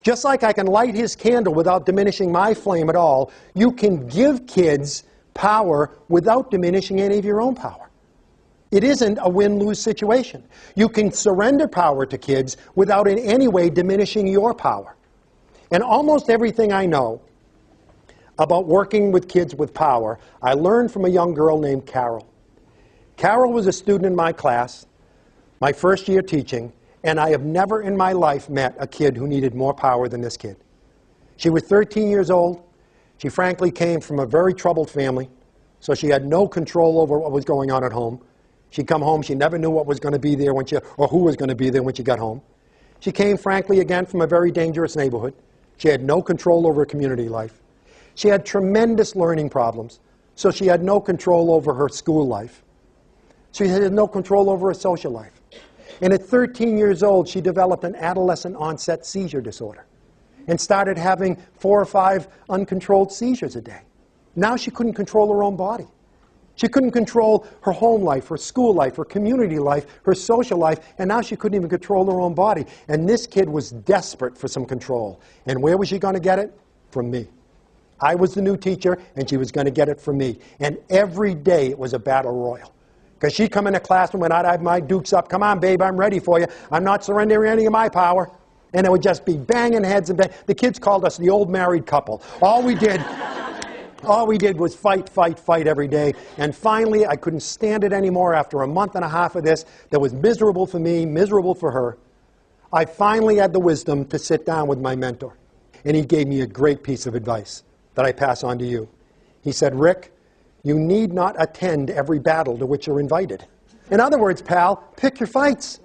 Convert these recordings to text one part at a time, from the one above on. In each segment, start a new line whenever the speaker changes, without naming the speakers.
Just like I can light his candle without diminishing my flame at all, you can give kids power without diminishing any of your own power. It isn't a win-lose situation. You can surrender power to kids without in any way diminishing your power. And almost everything I know about working with kids with power, I learned from a young girl named Carol. Carol was a student in my class, my first year teaching, and I have never in my life met a kid who needed more power than this kid. She was 13 years old. She frankly came from a very troubled family, so she had no control over what was going on at home. She'd come home, she never knew what was going to be there or who was going to be there when she got home. She came, frankly, again, from a very dangerous neighborhood. She had no control over her community life. She had tremendous learning problems, so she had no control over her school life. She had no control over her social life. And at 13 years old, she developed an adolescent onset seizure disorder and started having 4 or 5 uncontrolled seizures a day. Now she couldn't control her own body. She couldn't control her home life, her school life, her community life, her social life, and now she couldn't even control her own body. And this kid was desperate for some control. And where was she going to get it? From me. I was the new teacher, and she was going to get it from me. And every day it was a battle royal. Because she'd come in the classroom and I'd have my dukes up. Come on, babe, I'm ready for you. I'm not surrendering any of my power. And it would just be banging heads and bang. The kids called us the old married couple. All we did was fight, fight, fight every day. And finally, I couldn't stand it anymore after a month and a half of this that was miserable for me, miserable for her. I finally had the wisdom to sit down with my mentor. And he gave me a great piece of advice that I pass on to you. He said, Rick, you need not attend every battle to which you're invited. In other words, pal, pick your fights.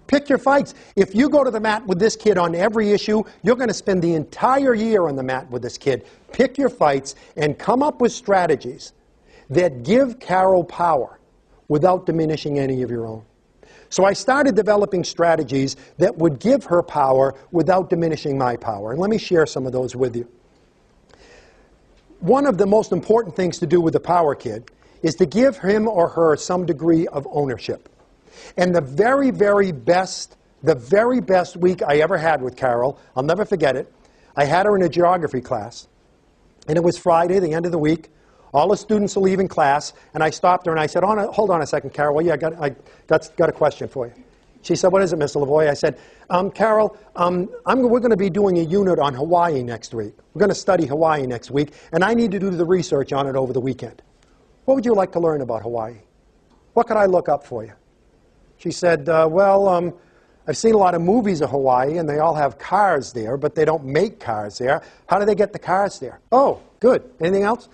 Pick your fights. If you go to the mat with this kid on every issue, you're going to spend the entire year on the mat with this kid. Pick your fights and come up with strategies that give Carol power without diminishing any of your own. So I started developing strategies that would give her power without diminishing my power. And let me share some of those with you. One of the most important things to do with the power kid is to give him or her some degree of ownership. And the very, very best week I ever had with Carol, I'll never forget it, I had her in a geography class. And it was Friday, the end of the week. All the students are leaving class, and I stopped her and I said, hold on a second, Carol. Well, yeah, I got a question for you. She said, what is it, Mr. Lavoie? I said, Carol, we're going to be doing a unit on Hawaii next week. We're going to study Hawaii next week, and I need to do the research on it over the weekend. What would you like to learn about Hawaii? What could I look up for you? She said, I've seen a lot of movies of Hawaii, and they all have cars there, but they don't make cars there. How do they get the cars there? Oh, good. Anything else?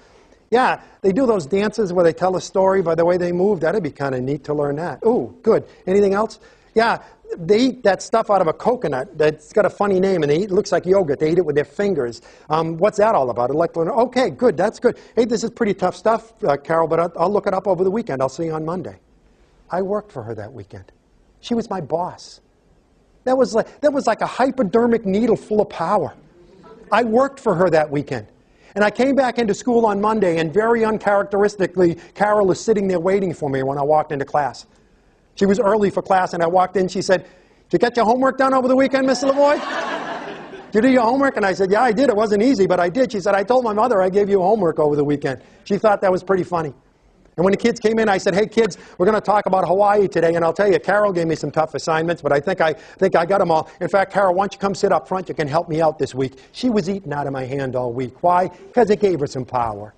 Yeah, they do those dances where they tell a story by the way they move. That'd be kind of neat to learn that. Oh, good. Anything else? Yeah, they eat that stuff out of a coconut that's got a funny name, and it looks like yogurt. They eat it with their fingers. What's that all about? I'd like to learn. Okay, good. That's good. Hey, this is pretty tough stuff, Carol, but I'll look it up over the weekend. I'll see you on Monday. I worked for her that weekend. She was my boss. That was like a hypodermic needle full of power. I worked for her that weekend. And I came back into school on Monday, and very uncharacteristically, Carol is sitting there waiting for me when I walked into class. She was early for class, and I walked in. She said, did you get your homework done over the weekend, Mr. Lavoie? Did you do your homework? And I said, yeah, I did. It wasn't easy, but I did. She said, I told my mother I gave you homework over the weekend. She thought that was pretty funny. And when the kids came in, I said, hey, kids, we're going to talk about Hawaii today. And I'll tell you, Carol gave me some tough assignments, but I think I got them all. In fact, Carol, why don't you come sit up front? You can help me out this week. She was eating out of my hand all week. Why? Because it gave her some power.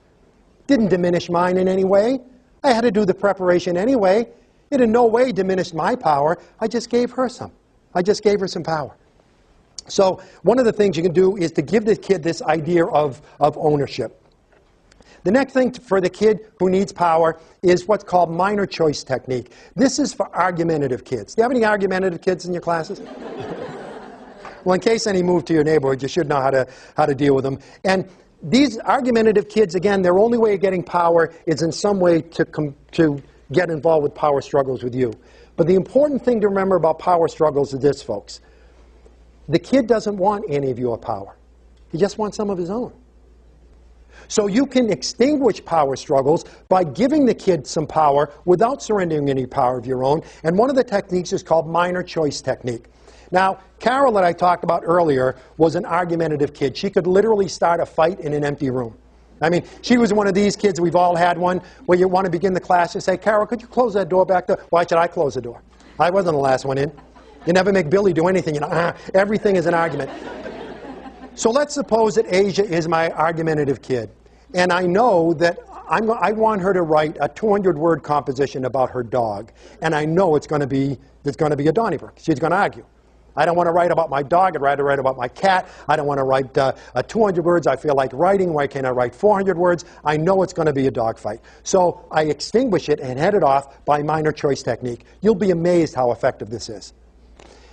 Didn't diminish mine in any way. I had to do the preparation anyway. It in no way diminished my power. I just gave her some. I just gave her some power. So one of the things you can do is to give the kid this idea of ownership. The next thing for the kid who needs power is what's called minor choice technique. This is for argumentative kids. Do you have any argumentative kids in your classes? Well, in case any move to your neighborhood, you should know how to deal with them. And these argumentative kids, again, their only way of getting power is in some way to get involved with power struggles with you. But the important thing to remember about power struggles is this, folks. The kid doesn't want any of your power. He just wants some of his own. So you can extinguish power struggles by giving the kid some power without surrendering any power of your own. And one of the techniques is called minor choice technique. Now, Carol that I talked about earlier was an argumentative kid. She could literally start a fight in an empty room. I mean, she was one of these kids, we've all had one, where you want to begin the class and say, Carol, could you close that door back there? Why should I close the door? I wasn't the last one in. You never make Billy do anything. You know, everything is an argument. So let's suppose that Asia is my argumentative kid. And I know that I want her to write a 200-word composition about her dog. And I know it's going to be a Donnybrook. She's going to argue. I don't want to write about my dog. I'd rather write about my cat. I don't want to write 200 words I feel like writing. Why can't I write 400 words? I know it's going to be a dog fight. So I extinguish it and head it off by minor choice technique. You'll be amazed how effective this is.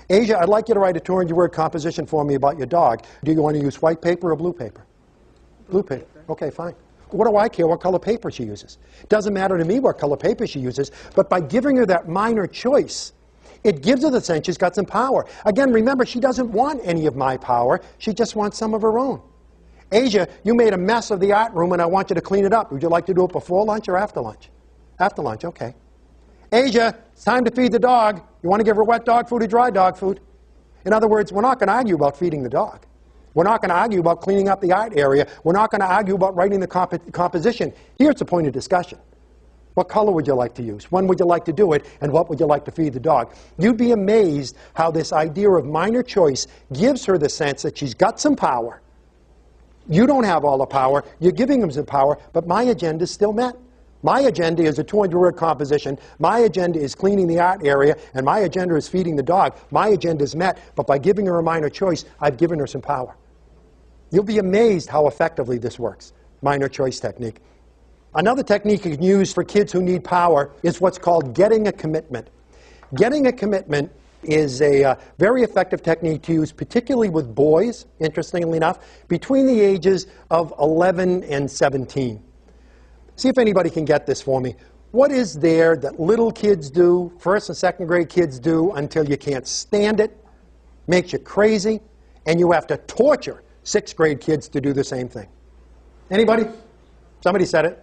Asia, I'd like you to write a 200-word composition for me about your dog. Do you want to use white paper or blue paper? Blue paper. Okay, fine. What do I care what color paper she uses? It doesn't matter to me what color paper she uses, but by giving her that minor choice, it gives her the sense she's got some power. Again, remember, she doesn't want any of my power. She just wants some of her own. Asia, you made a mess of the art room, and I want you to clean it up. Would you like to do it before lunch or after lunch? After lunch, okay. Asia, it's time to feed the dog. You want to give her wet dog food or dry dog food? In other words, we're not going to argue about feeding the dog. We're not going to argue about cleaning up the art area. We're not going to argue about writing the composition. Here's the point of discussion. What color would you like to use? When would you like to do it? And what would you like to feed the dog? You'd be amazed how this idea of minor choice gives her the sense that she's got some power. You don't have all the power. You're giving them some power, but my agenda is still met. My agenda is a 200-word composition. My agenda is cleaning the art area, and my agenda is feeding the dog. My agenda is met, but by giving her a minor choice, I've given her some power. You'll be amazed how effectively this works. Minor choice technique. Another technique you can use for kids who need power is what's called getting a commitment. Getting a commitment is a very effective technique to use, particularly with boys, interestingly enough, between the ages of 11 and 17. See if anybody can get this for me. What is there that little kids do, first and second grade kids do, until you can't stand it, makes you crazy, and you have to torture sixth grade kids to do the same thing? Anybody? Somebody said it.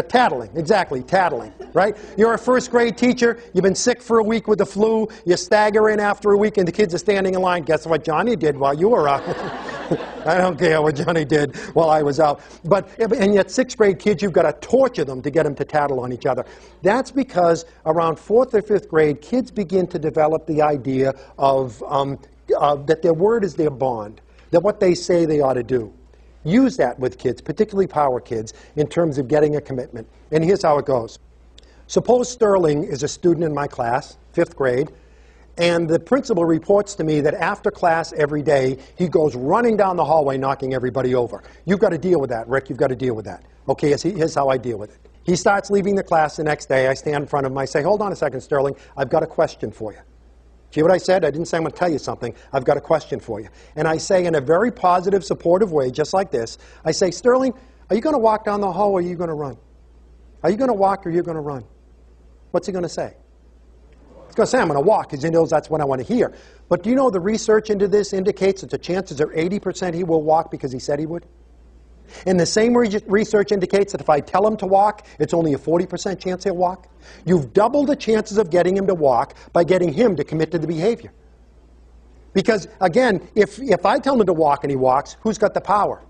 Tattling, exactly, tattling, right? You're a first grade teacher, you've been sick for a week with the flu, you stagger in after a week and the kids are standing in line. Guess what Johnny did while you were out? I don't care what Johnny did while I was out. And yet sixth grade kids, you've got to torture them to get them to tattle on each other. That's because around fourth or fifth grade, kids begin to develop the idea of that their word is their bond, that what they say they ought to do. Use that with kids, particularly power kids, in terms of getting a commitment. And here's how it goes. Suppose Sterling is a student in my class, fifth grade, and the principal reports to me that after class every day, he goes running down the hallway knocking everybody over. You've got to deal with that, Rick. You've got to deal with that. Okay, here's how I deal with it. He starts leaving the class the next day. I stand in front of him. I say, hold on a second, Sterling. I've got a question for you. See what I said? I didn't say I'm going to tell you something. I've got a question for you. And I say in a very positive, supportive way, just like this, I say, Sterling, are you going to walk down the hall or are you going to run? Are you going to walk or are you going to run? What's he going to say? He's going to say, I'm going to walk, because he knows that's what I want to hear. But do you know the research into this indicates that the chances are 80% he will walk because he said he would? And the same research indicates that if I tell him to walk, it's only a 40% chance he'll walk. You've doubled the chances of getting him to walk by getting him to commit to the behavior. Because, again, if I tell him to walk and he walks, who's got the power?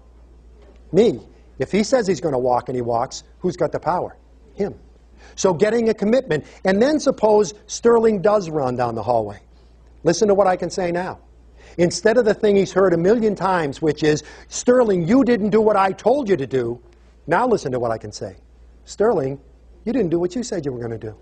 Me. If he says he's going to walk and he walks, who's got the power? Him. So getting a commitment. And then suppose Sterling does run down the hallway. Listen to what I can say now. Instead of the thing he's heard a million times, which is, Sterling, you didn't do what I told you to do, now listen to what I can say. Sterling, you didn't do what you said you were going to do.